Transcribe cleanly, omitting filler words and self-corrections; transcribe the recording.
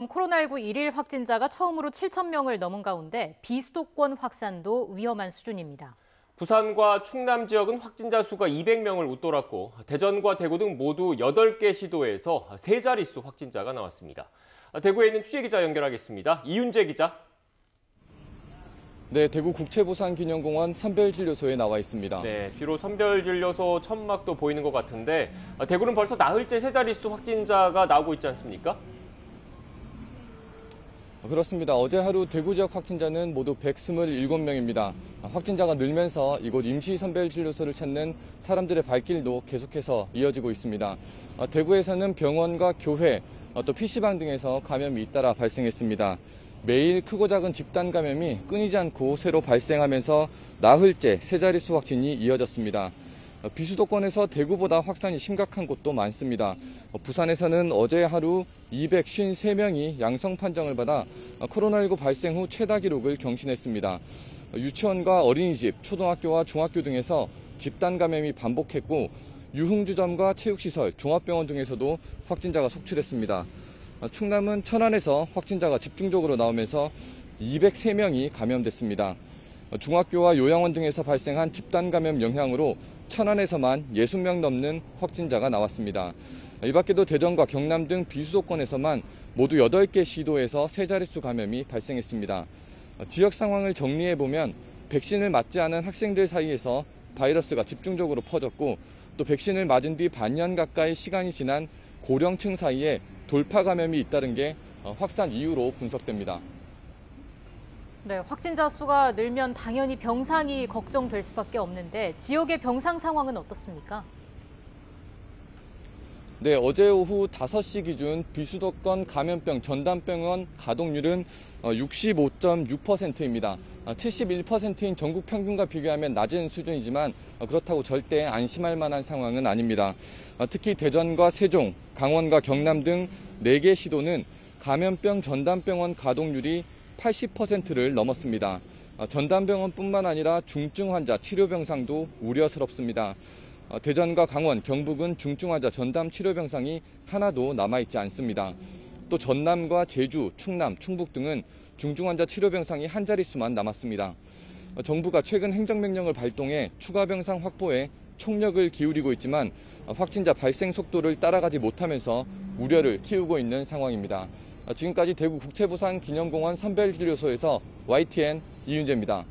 대구처럼 코로나19 일일 확진자가 처음으로 7,000명을 넘은 가운데 비수도권 확산도 위험한 수준입니다. 부산과 충남 지역은 확진자 수가 200명을 웃돌았고 대전과 대구 등 모두 8개 시도에서 세 자릿수 확진자가 나왔습니다. 대구에 있는 취재기자 연결하겠습니다. 이윤재 기자. 네, 대구 국채부산기념공원 선별진료소에 나와 있습니다. 네, 비록 선별진료소 천막도 보이는 것 같은데 대구는 벌써 나흘째 세 자릿수 확진자가 나오고 있지 않습니까? 그렇습니다. 어제 하루 대구 지역 확진자는 모두 127명입니다. 확진자가 늘면서 이곳 임시선별진료소를 찾는 사람들의 발길도 계속해서 이어지고 있습니다. 대구에서는 병원과 교회, 또 PC방 등에서 감염이 잇따라 발생했습니다. 매일 크고 작은 집단 감염이 끊이지 않고 새로 발생하면서 나흘째 세 자릿수 확진이 이어졌습니다. 비수도권에서 대구보다 확산이 심각한 곳도 많습니다. 부산에서는 어제 하루 253명이 양성 판정을 받아 코로나19 발생 후 최다 기록을 경신했습니다. 유치원과 어린이집, 초등학교와 중학교 등에서 집단 감염이 반복했고 유흥주점과 체육시설, 종합병원 등에서도 확진자가 속출했습니다. 충남은 천안에서 확진자가 집중적으로 나오면서 203명이 감염됐습니다. 중학교와 요양원 등에서 발생한 집단 감염 영향으로 천안에서만 60명 넘는 확진자가 나왔습니다. 이 밖에도 대전과 경남 등 비수도권에서만 모두 8개 시도에서 세 자릿수 감염이 발생했습니다. 지역 상황을 정리해보면 백신을 맞지 않은 학생들 사이에서 바이러스가 집중적으로 퍼졌고 또 백신을 맞은 뒤 반년 가까이 시간이 지난 고령층 사이에 돌파 감염이 잇따른 게 확산 이유로 분석됩니다. 네, 확진자 수가 늘면 당연히 병상이 걱정될 수밖에 없는데 지역의 병상 상황은 어떻습니까? 네, 어제 오후 5시 기준 비수도권 감염병 전담병원 가동률은 65.6%입니다. 71%인 전국 평균과 비교하면 낮은 수준이지만 그렇다고 절대 안심할 만한 상황은 아닙니다. 특히 대전과 세종, 강원과 경남 등 4개 시도는 감염병 전담병원 가동률이 80%를 넘었습니다. 전담병원뿐만 아니라 중증 환자 치료 병상도 우려스럽습니다. 대전과 강원, 경북은 중증 환자 전담 치료 병상이 하나도 남아있지 않습니다. 또 전남과 제주, 충남, 충북 등은 중증 환자 치료 병상이 한 자릿수만 남았습니다. 정부가 최근 행정명령을 발동해 추가 병상 확보에 총력을 기울이고 있지만 확진자 발생 속도를 따라가지 못하면서 우려를 키우고 있는 상황입니다. 지금까지 대구 국채부산기념공원 선별진료소에서 YTN 이윤재입니다.